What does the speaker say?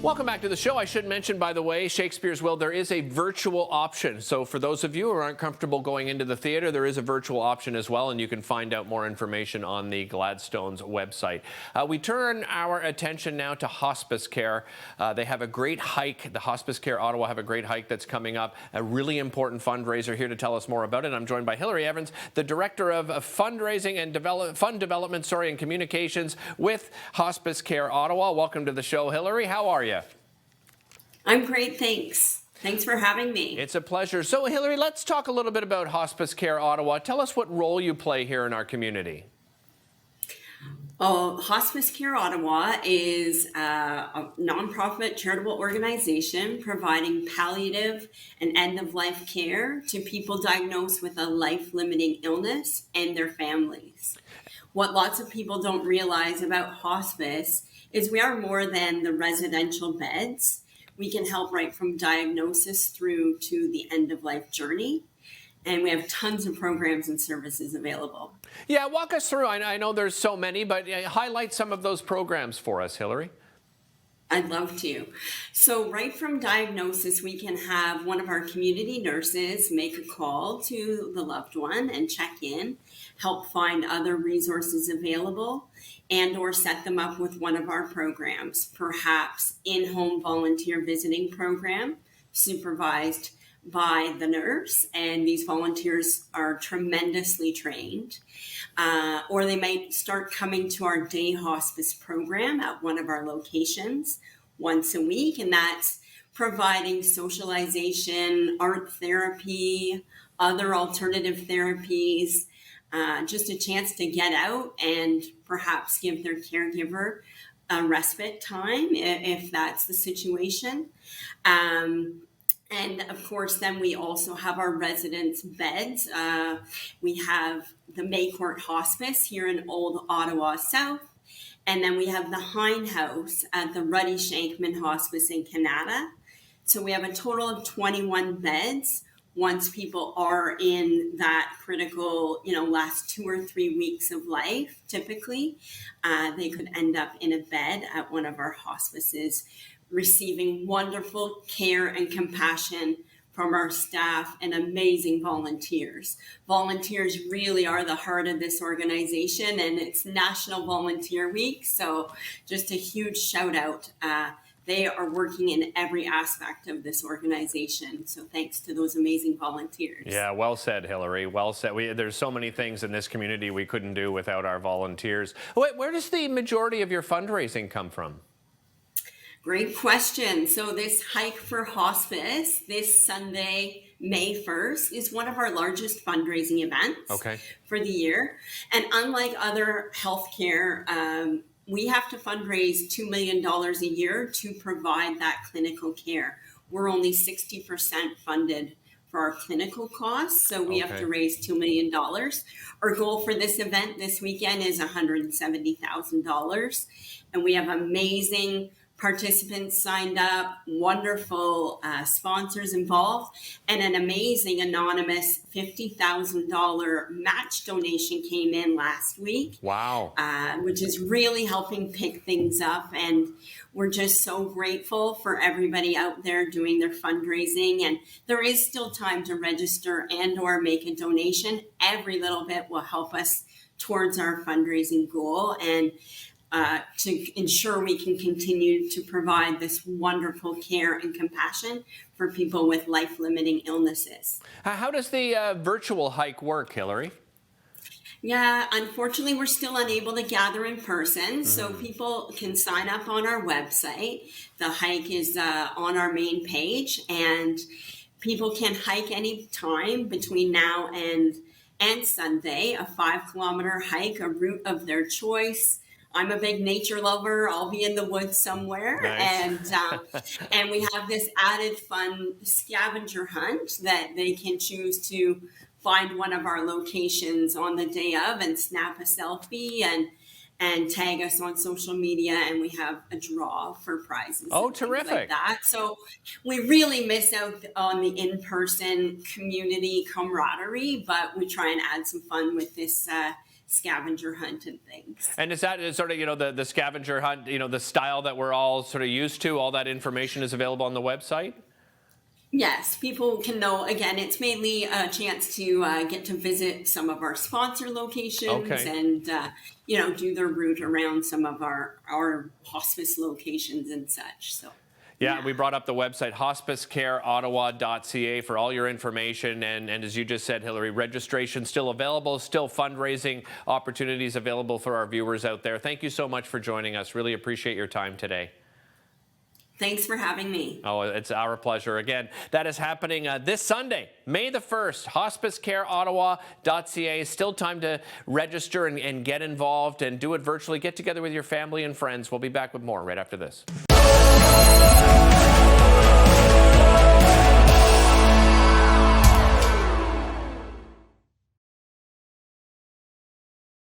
Welcome back to the show. I should mention, by the way, Shakespeare's Will, there is a virtual option. So for those of you who aren't comfortable going into the theater, there is a virtual option as well, and you can find out more information on the Gladstone's website. We turn our attention now to hospice care. They have a great hike. The Hospice Care Ottawa have a great hike that's coming up, a really important fundraiser. Here to tell us more about it, I'm joined by Hilary Evans, the Director of Fundraising and Fund Development and Communications with Hospice Care Ottawa. Welcome to the show, Hilary. How are you? I'm great, thanks. Thanks for having me. It's a pleasure. So, Hilary, let's talk a little bit about Hospice Care Ottawa. Tell us what role you play here in our community. Hospice Care Ottawa is a nonprofit charitable organization providing palliative and end-of-life care to people diagnosed with a life-limiting illness and their families. What lots of people don't realize about hospice is we are more than the residential beds. We can help right from diagnosis through to the end-of-life journey. And we have tons of programs and services available. Yeah, walk us through. I know there's so many, but highlight some of those programs for us, Hilary. I'd love to. So right from diagnosis, we can have one of our community nurses make a call to the loved one and check in, help find other resources available, and or set them up with one of our programs, perhaps in-home volunteer visiting program supervised by the nurse, and these volunteers are tremendously trained. Or they might start coming to our day hospice program at one of our locations once a week, and that's providing socialization, art therapy, other alternative therapies, just a chance to get out and perhaps give their caregiver a respite time if that's the situation. And of course, then we also have our residents' beds. We have the Maycourt Hospice here in Old Ottawa South. And then we have the Hine House at the Ruddy Shankman Hospice in Canada. So we have a total of 21 beds. Once people are in that critical, last 2 or 3 weeks of life, typically, they could end up in a bed at one of our hospices, receiving wonderful care and compassion from our staff and amazing volunteers. Volunteers really are the heart of this organization, and it's National Volunteer Week, so just a huge shout out. They are working in every aspect of this organization, so thanks to those amazing volunteers. Yeah, well said, Hilary. Well said. There's so many things in this community we couldn't do without our volunteers. Where does the majority of your fundraising come from? Great question. So this hike for hospice this Sunday, May 1st, is one of our largest fundraising events for the year. And unlike other healthcare, we have to fundraise $2 million a year to provide that clinical care. We're only 60% funded for our clinical costs, so we have to raise $2 million. Our goal for this event this weekend is $170,000, and we have amazing participants signed up, wonderful sponsors involved, and an amazing anonymous $50,000 match donation came in last week. Wow. Which is really helping pick things up. And we're just so grateful for everybody out there doing their fundraising. And there is still time to register and or make a donation. Every little bit will help us towards our fundraising goal and to ensure we can continue to provide this wonderful care and compassion for people with life-limiting illnesses. How does the virtual hike work, Hilary? Yeah, unfortunately, we're still unable to gather in person, so people can sign up on our website. The hike is on our main page, and people can hike any time between now and Sunday, a 5-kilometer hike, a route of their choice. I'm a big nature lover. I'll be in the woods somewhere. Nice. And we have this added fun scavenger hunt that they can choose to find one of our locations on the day of and snap a selfie and tag us on social media, and we have a draw for prizes. Oh, terrific. Like that. So we really miss out on the in-person community camaraderie, but we try and add some fun with this scavenger hunt and things. And is that sort of, the scavenger hunt, the style that we're all sort of used to? All that information is available on the website? Yes, people can know. Again, it's mainly a chance to get to visit some of our sponsor locations and, do their route around some of our hospice locations and such. So. Yeah, we brought up the website, hospicecareottawa.ca, for all your information. And as you just said, Hilary, registration still available, still fundraising opportunities available for our viewers out there. Thank you so much for joining us. Really appreciate your time today. Thanks for having me. Oh, it's our pleasure. Again, that is happening this Sunday, May the 1st, hospicecareottawa.ca. Still time to register and get involved and do it virtually. Get together with your family and friends. We'll be back with more right after this.